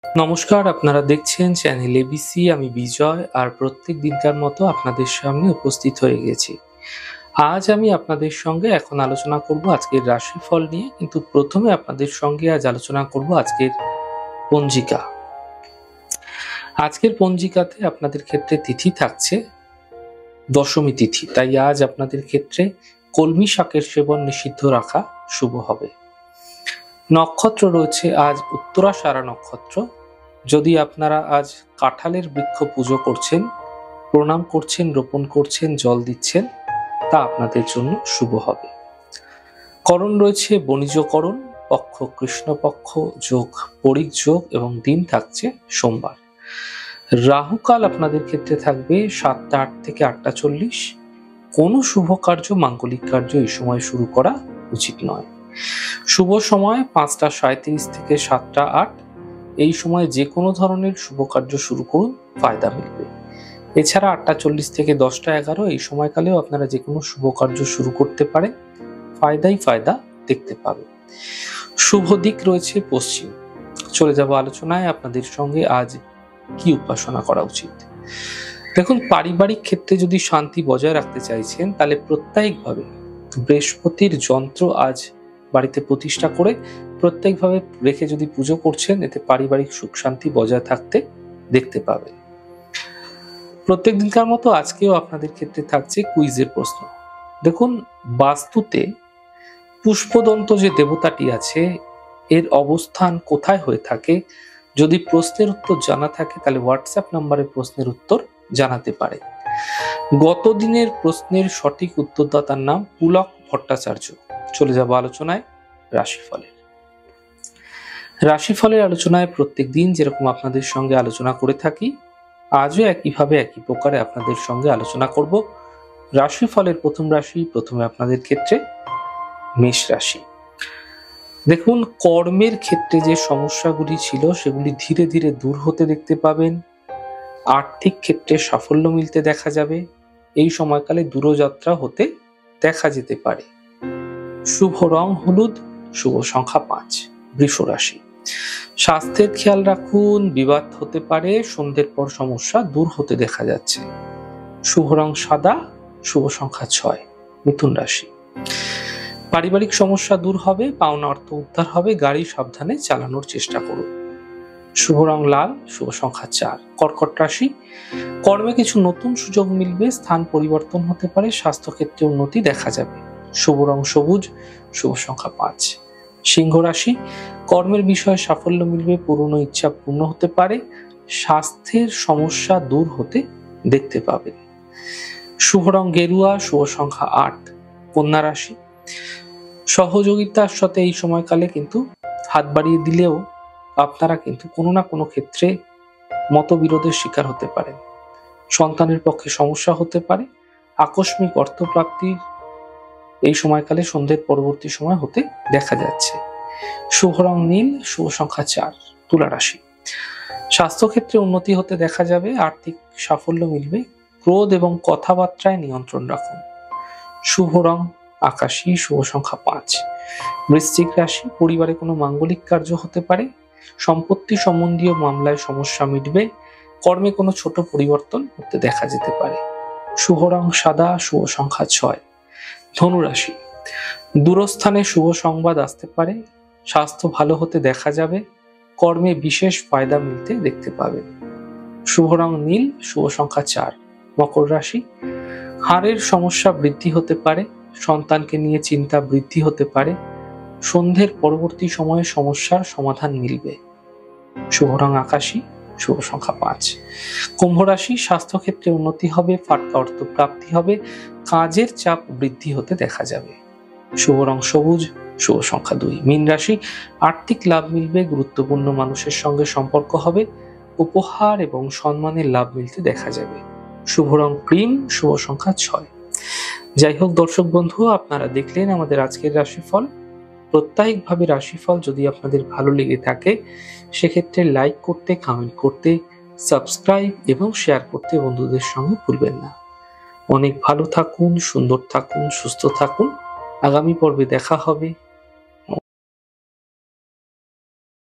নমস্কার, আপনারা দেখছেন চ্যানেল এবিসি। আমি বিজয়, আর প্রত্যেক দিনকার মতো আপনাদের সামনে উপস্থিত হয়ে গেছি। আজ আমি আপনাদের সঙ্গে এখন আলোচনা করব আজকের রাশিফল নিয়ে, কিন্তু প্রথমে আপনাদের সঙ্গে আজ আলোচনা করব আজকের পঞ্জিকা। আজকের পঞ্জিকাতে আপনাদের ক্ষেত্রে তিথি থাকছে দশমী তিথি, তাই আজ আপনাদের ক্ষেত্রে কলমি শাকের সেবন নিষিদ্ধ রাখা শুভ হবে। নক্ষত্র রয়েছে আজ উত্তরাষাঢ়া নক্ষত্র। যদি আপনারা আজ কাঁঠালের বৃক্ষ পুজো করছেন, প্রণাম করছেন, রোপণ করছেন, জল দিচ্ছেন, তা আপনাদের জন্য শুভ হবে। করণ রয়েছে বণিজকরণ, পক্ষ কৃষ্ণপক্ষ, যোগ পরিক যোগ এবং দিন থাকছে সোমবার। রাহুকাল আপনাদের ক্ষেত্রে থাকবে 7টা 8 থেকে 8টা 40। কোনো শুভ কার্য, মাঙ্গলিক কার্য এই সময় শুরু করা উচিত নয়। শুভ সময় 5টা 37 থেকে 7টা 8। এই সময় যে কোনো ধরনের শুভ কার্য শুরু করুন, ফায়দা মিলবে। এছাড়া 8টা 40 থেকে 10টা 11 এই সময়কালেও আপনারা যে কোনো শুভ কার্য শুরু করতে পারেন, ফায়দাই ফায়দা দেখতে পাবেন। শুভ দিক রয়েছে পশ্চিম। চলে যাব আলোচনায় আপনাদের সঙ্গে আজ কি উপাসনা করা উচিত। দেখুন, পারিবারিক ক্ষেত্রে যদি শান্তি বজায় রাখতে চাইছেন, তাহলে প্রত্যেকভাবে বৃহস্পতির যন্ত্র আজ বাড়িতে প্রতিষ্ঠা করে প্রত্যেকভাবে রেখে যদি পুজো করছেন, এতে পারিবারিক সুখ শান্তি বজায় থাকতে দেখতে পাবেন। প্রত্যেক দিনকার মতো আজকেও আপনাদের ক্ষেত্রে থাকছে কুইজের প্রশ্ন। দেখুন, বাস্তুতে পুষ্পদন্ত যে দেবতাটি আছে, এর অবস্থান কোথায় হয়ে থাকে, যদি প্রশ্নের উত্তর জানা থাকে তাহলে হোয়াটসঅ্যাপ নম্বরে প্রশ্নের উত্তর জানাতে পারে। গত দিনের প্রশ্নের সঠিক উত্তরদাতার নাম পুলক ভট্টাচার্য। চলে যাব আলোচনায় রাশিফলের। রাশিফলের আলোচনায় প্রত্যেক দিন যেরকম আপনাদের সঙ্গে আলোচনা করে থাকি, আজও একইভাবে একই প্রকারে আপনাদের সঙ্গে আলোচনা করব। রাশিফলের প্রথম রাশি, প্রথমে আপনাদের ক্ষেত্রে মেষ রাশি। দেখুন, কর্মের ক্ষেত্রে যে সমস্যাগুলি ছিল সেগুলি ধীরে ধীরে দূর হতে দেখতে পাবেন। আর্থিক ক্ষেত্রে সাফল্য মিলতে দেখা যাবে। এই সময়কালে দূরযাত্রা হতে দেখা যেতে পারে। শুভ রং হলুদ, শুভ সংখ্যা 5। বৃষ রাশি। স্বাস্থ্যের খেয়াল রাখুন, বিবাদ হতে পারে, সন্ধ্যের পর সমস্যা দূর হতে দেখা যাচ্ছে। শুভ রং সাদা, শুভ সংখ্যা 6। মিথুন রাশি। পারিবারিক সমস্যা দূর হবে, পাওনা অর্থ উদ্ধার হবে, গাড়ি সাবধানে চালানোর চেষ্টা করুন। শুভ রং লাল, শুভ সংখ্যা 4। কর্কট রাশি। কর্মে কিছু নতুন সুযোগ মিলবে, স্থান পরিবর্তন হতে পারে, স্বাস্থ্যক্ষেত্রে উন্নতি দেখা যাবে। শুভ রং সবুজ, শুভ সংখ্যা 5। সিংহ রাশি। কর্মের বিষয়ে সাফল্য মিলবে, পুরনো ইচ্ছা পূর্ণ হতে পারে, স্বাস্থ্যের সমস্যা দূর হতে দেখতে পাবেন। শুভ রং গেরুয়া, শুভ সংখ্যা 8। কন্যা রাশি। সহযোগিতার সাথে এই সময়কালে কিন্তু হাত বাড়িয়ে দিলেও আপনারা কিন্তু কোনো না কোনো ক্ষেত্রে মতবিরোধের শিকার হতে পারেন। সন্তানের পক্ষে সমস্যা হতে পারে। আকস্মিক অর্থপ্রাপ্তির এই সময়কালে সন্ধ্যের পরবর্তী সময় হতে দেখা যাচ্ছে। শুভ রং নীল, শুভ সংখ্যা 4। তুলা রাশি। স্বাস্থ্যক্ষেত্রে উন্নতি হতে দেখা যাবে, আর্থিক সাফল্য মিলবে, ক্রোধ এবং কথাবার্তায় নিয়ন্ত্রণ রাখুন। শুভ রং আকাশী, শুভ সংখ্যা 5। বৃশ্চিক রাশি। পরিবারে কোনো মাঙ্গলিক কার্য হতে পারে, সম্পত্তি সম্বন্ধীয় মামলায় সমস্যা মিটবে, কর্মে কোনো ছোট পরিবর্তন হতে দেখা যেতে পারে। শুভ রং সাদা, শুভ সংখ্যা 6। ধনু রাশি। দূরস্থানে শুভ সংবাদ আসতে পারে, স্বাস্থ্য ভালো হতে দেখা যাবে, কর্মে বিশেষ ফায়দা মিলতে দেখতে পাবেন। শুভ রং নীল, শুভ সংখ্যা 4। মকর রাশি। হাড়ের সমস্যা বৃদ্ধি হতে পারে, সন্তানকে নিয়ে চিন্তা বৃদ্ধি হতে পারে, সন্ধ্যের পরবর্তী সময়ে সমস্যার সমাধান মিলবে। শুভ রং আকাশী, শুভ সংখ্যা 5। কুম্ভ রাশি। স্বাস্থ্যক্ষেত্রে উন্নতি হবে, ফাটকা অর্থ প্রাপ্তি হবে, কাজের চাপ বৃদ্ধি হতে দেখা যাবে। শুভ রং সবুজ, শুভ সংখ্যা 2। মীন রাশি। আর্থিক লাভ মিলবে, গুরুত্বপূর্ণ মানুষের সঙ্গে সম্পর্ক হবে, উপহার এবং সম্মানের লাভ মিলতে দেখা যাবে। শুভ রং ক্রিম, শুভ সংখ্যা 6। যাই হোক দর্শক বন্ধু, আপনারা দেখলেন আমাদের আজকের রাশিফল। প্রত্যেকভাবে রাশিফল যদি আপনাদের ভালো লেগে থাকে, সেক্ষেত্রে লাইক করতে, কমেন্ট করতে, সাবস্ক্রাইব এবং শেয়ার করতে বন্ধুদের সঙ্গে ভুলবেন না। অনেক ভালো থাকুন, সুন্দর থাকুন, সুস্থ থাকুন। আগামী পর্বে দেখা হবে।